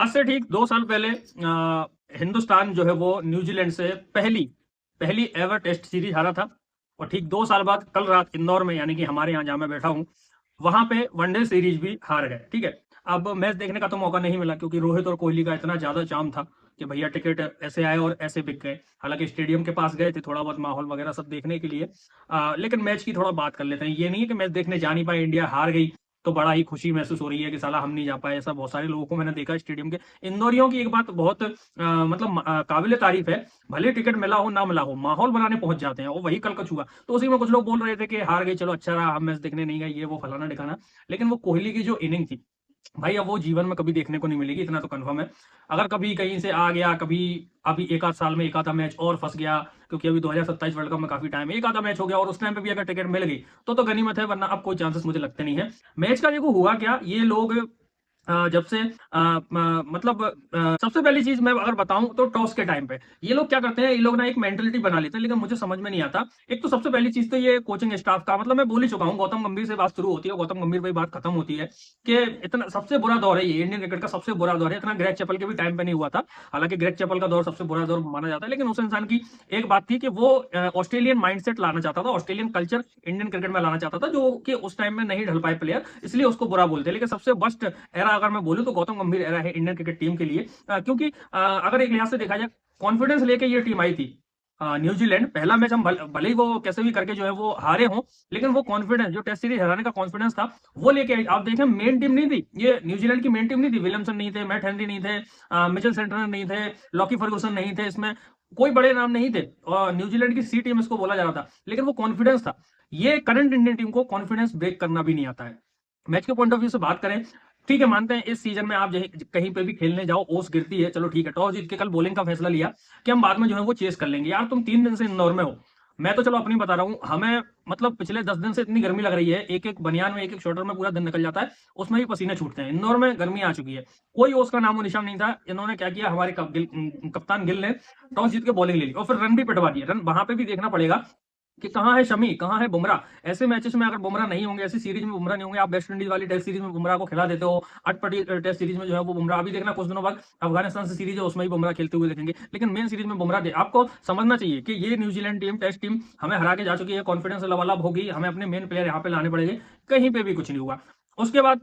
आज से ठीक 2 साल पहले हिंदुस्तान जो है वो न्यूजीलैंड से पहली पहली एवर टेस्ट सीरीज हारा था। और ठीक 2 साल बाद कल रात इंदौर में, यानी कि हमारे यहाँ जहाँ मैं बैठा हूँ, वहां पे वनडे सीरीज भी हार गए। ठीक है, अब मैच देखने का तो मौका नहीं मिला क्योंकि रोहित और कोहली का इतना ज्यादा चाम था कि भैया टिकट ऐसे आए और ऐसे बिक गए। हालांकि स्टेडियम के पास गए थे थोड़ा बहुत माहौल वगैरह सब देखने के लिए। लेकिन मैच की थोड़ा बात कर लेते हैं। ये नहीं है कि मैच देखने जा नहीं पाए, इंडिया हार गई तो बड़ा ही खुशी महसूस हो रही है कि साला हम नहीं जा पाए। ऐसा बहुत सारे लोगों को मैंने देखा स्टेडियम के। इंदौरियों की एक बात बहुत मतलब काबिल तारीफ है, भले टिकट मिला हो ना मिला हो, माहौल बनाने पहुंच जाते हैं। वो वही कल कछुआ। तो उसी में कुछ लोग बोल रहे थे कि हार गई, चलो अच्छा रहा, हम मैच देखने नहीं गए, ये वो फलाना दिखाना। लेकिन वो कोहली की जो इनिंग थी भाई, अब वो जीवन में कभी देखने को नहीं मिलेगी, इतना तो कंफर्म है। अगर कभी कहीं से आ गया, कभी अभी एक आध साल में एक आधा मैच और फंस गया, क्योंकि अभी 2027 वर्ल्ड कप में काफी टाइम है, एक आधा मैच हो गया और उस टाइम पे भी अगर टिकट मिल गई तो गनीमत है, वरना अब कोई चांसेस मुझे लगते नहीं है। मैच का देखो हुआ क्या, ये लोग जब से मतलब सबसे पहली चीज मैं अगर बताऊं तो टॉस के टाइम पे ये लोग क्या करते हैं, ये लोग ना एक मेंटेलिटी बना लेते हैं, लेकिन मुझे समझ में नहीं आता। एक तो सबसे पहली चीज तो ये कोचिंग स्टाफ का, मतलब मैं बोल ही चुका हूं, गौतम गंभीर से बात शुरू होती है, गौतम गंभीर पे बात खत्म होती है कि इतना सबसे बुरा दौर है ये, इंडियन क्रिकेट का सबसे बुरा दौर है। इतना ग्रेग चैपल के भी टाइम पे नहीं हुआ था। हालांकि ग्रेग चैपल का दौर सबसे बुरा दौर माना जाता है, लेकिन उस इंसान की एक बात थी कि वो ऑस्ट्रेलियन माइंडसेट लाना चाहता था, ऑस्ट्रेलियन कल्चर इंडियन क्रिकेट में लाना चाहता था, जो कि उस टाइम में नहीं ढल पाए प्लेयर, इसलिए उसको बुरा बोलते हैं। लेकिन सबसे बेस्ट एरा अगर मैं बोलूं तो गौतम गंभीर एरा है इंडियन क्रिकेट टीम के लिए। क्योंकि अगर एक लिहाज से देखा जाए, कॉन्फिडेंस लेके ये टीम आई थी। न्यूजीलैंड पहला मैच हम भले ही वो कैसे भी करके जो है वो हारे हों, लेकिन वो कॉन्फिडेंस जो टेस्ट सीरीज हराने का कॉन्फिडेंस था वो लेके आई। आप देखें, मेन टीम नहीं थी ये, न्यूजीलैंड की मेन टीम नहीं थी। विलियमसन नहीं थे, मैट हेनरी नहीं थे, मिचेल सेंटनर नहीं थे, लॉकी फर्गूसन नहीं थे, इसमें कोई बड़े नाम नहीं थे और न्यूजीलैंड की सी टीम इसको बोला जा रहा था, लेकिन वो कॉन्फिडेंस था। ये करंट इंडियन टीम को कॉन्फिडेंस ब्रेक करना भी नहीं आता है। मैच के पॉइंट ऑफ व्यू से बात करें, ठीक है, मानते हैं इस सीजन में आप कहीं पे भी खेलने जाओ ओस गिरती है, चलो ठीक है, टॉस जीत के कल बॉलिंग का फैसला लिया कि हम बाद में जो है वो चेस कर लेंगे। यार तुम 3 दिन से इंदौर में हो, मैं तो चलो अपनी बता रहा हूँ, हमें मतलब पिछले 10 दिन से इतनी गर्मी लग रही है, एक एक बनियान में एक एक शॉर्टर में पूरा दिन निकल जाता है, उसमें भी पसीने छूटते हैं। इंदौर में गर्मी आ चुकी है, कोई ओस का नामो निशान नहीं था। इन्होंने क्या किया, हमारे कप्तान गिल ने टॉस जीत के बॉलिंग ले ली और फिर रन भी पिटवा दिए। रन वहां पे भी देखना पड़ेगा कि कहाँ है शमी, कहाँ है बुमराह। ऐसे मैचेस में अगर बुमराह नहीं होंगे, ऐसी सीरीज में बुमराह नहीं होंगे, आप वेस्ट इंडीज वाली टेस्ट सीरीज में बुमराह को खिला देते हो, अटपटी टेस्ट सीरीज में जो है वो बुमराह, अभी देखना कुछ दिनों बाद अफगानिस्तान से सीरीज है उसमें भी बुमराह खेलते हुए देखेंगे, लेकिन मेन सीरीज में बुमराह दे। आपको समझना चाहिए कि ये न्यूजीलैंड टीम टेस्ट टीम हमें हरा के जा चुकी है, कॉन्फिडेंस लवालब होगी, हमें अपने मेन प्लेयर यहाँ पे लाने पड़ेंगे, कहीं पे भी कुछ नहीं हुआ। उसके बाद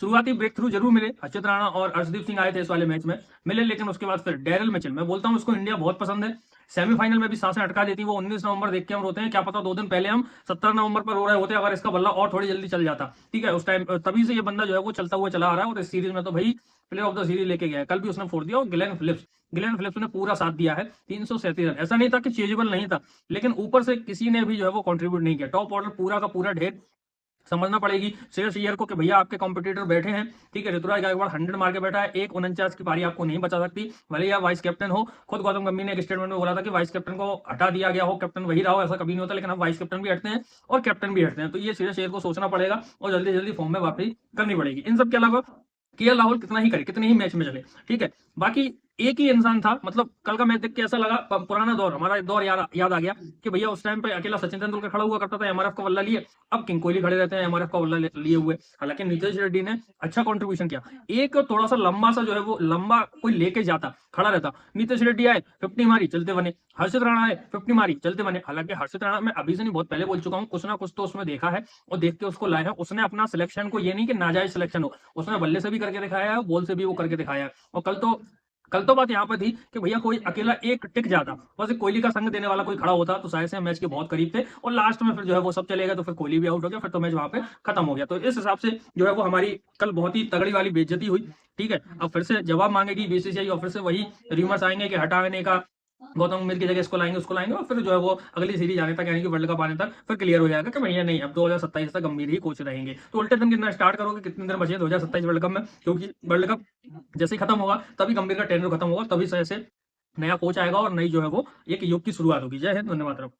शुरुआती ब्रेक थ्रू जरूर मिले, अच्युत राणा और अर्शदीप सिंह आए थे इस वाले मैच में, मिले, लेकिन उसके बाद फिर डेरिल मिचेल, मैं बोलता हूँ उसको इंडिया बहुत पसंद है, सेमीफाइनल में भी सांसें अटका देती। वो 19 नवंबर देख के हम रोते हैं, क्या पता 2 दिन पहले हम 17 नवंबर पर रो रहे होते अगर इसका बल्ला और थोड़ी जल्दी चल जाता। ठीक है, उस टाइम तभी से ये बंदा जो है वो चलता हुआ चला आ रहा है और इस सीरीज में तो भाई प्लेयर ऑफ द सीरीज लेके गया है। कल भी उसने फोड़ दिया। और गिलेन फिलिप्स ने पूरा साथ दिया है, 337 रन। ऐसा नहीं था कि चेजेबल नहीं था, लेकिन ऊपर से किसी ने भी जो है वो कंट्रीब्यूट नहीं किया। टॉप ऑर्डर पूरा का पूरा ढेर। समझना पड़ेगी श्रेयस अय्यर को कि भैया आपके कॉम्पिटिटर बैठे हैं, ठीक है, ऋतुराज गायकवाड़ 100 मार के बैठा है, एक 49 की पारी आपको नहीं बचा सकती, भले या वाइस कैप्टन हो। खुद गौतम गंभीर ने एक स्टेटमेंट में बोला था कि वाइस कैप्टन को हटा दिया गया हो, कैप्टन वही रहा हो, ऐसा कभी नहीं होता, लेकिन अब वाइस कैप्टन भी हटते हैं और कैप्टन भी हटते हैं, तो ये श्रेयस अय्यर को सोचना पड़ेगा और जल्दी जल्दी फॉर्म में वापसी करनी पड़ेगी। इन सब के अलावा के राहुल कितना ही करे, कितने ही मैच में चले, ठीक है, बाकी एक ही इंसान था। मतलब कल का मैच देख के ऐसा लगा, पुराना दौर, हमारा एक दौर याद आ गया कि भैया उस टाइम पे अकेला सचिन तेंदुलकर खड़ा हुआ करता था एमआरएफ का बल्ला लिए, अब किंग कोहली खड़े रहते हैं एमआरएफ का बल्ला लिए हुए। हालांकि नीतीश रेड्डी ने अच्छा कंट्रीब्यूशन किया, एक थोड़ा सा लंबा सा जो है वो लंबा कोई लेके जाता, खड़ा रहता। नीतीश रेड्डी आए 50 मारी चलते बने, हर्षित राणा आए 50 मारी चलते बने। हालांकि हर्षित राणा मैं अभी से नहीं, बहुत पहले बोल चुका हूँ, कुछ ना कुछ तो उसमें देखा है और देख के उसको लाए हैं। उसने अपना सिलेक्शन को, ये नहीं कि नाजायज सिलेक्शन हो, उसने बल्ले से भी करके दिखाया है, बॉल से भी वो करके दिखाया है। और कल तो बात यहाँ पर थी कि भैया कोई अकेला एक टिक जाता, बस एक कोहली का संग देने वाला कोई खड़ा होता, तो शायद से मैच के बहुत करीब थे। और लास्ट में फिर जो है वो सब चले गए, तो फिर कोहली भी आउट हो गया, फिर तो मैच वहां पे खत्म हो गया। तो इस हिसाब से जो है वो हमारी कल बहुत ही तगड़ी वाली बेइज्जती हुई। ठीक है, अब फिर से जवाब मांगेगी बीसीसीआई और फिर से वही रिमर्स आएंगे कि हटाने का, गौतम गंभीर की जगह इसको लाएंगे उसको लाएंगे, और फिर जो है वो अगली सीरीज आने तक, यानी कि वर्ल्ड कप आने तक फिर क्लियर हो जाएगा कि भैया नहीं, अब 2027 तक गंभीर ही कोच रहेंगे। तो उल्टे दिन कितना स्टार्ट करोगे, कितने दिन बचे 2027 वर्ल्ड कप में, क्योंकि वर्ल्ड कप जैसे ही खत्म होगा तभी गंभीर का टेंडर खत्म होगा, तभी से ऐसे नया कोच आएगा और नई जो है वो एक युग की शुरुआत होगी। जय हिंद, धन्यवाद।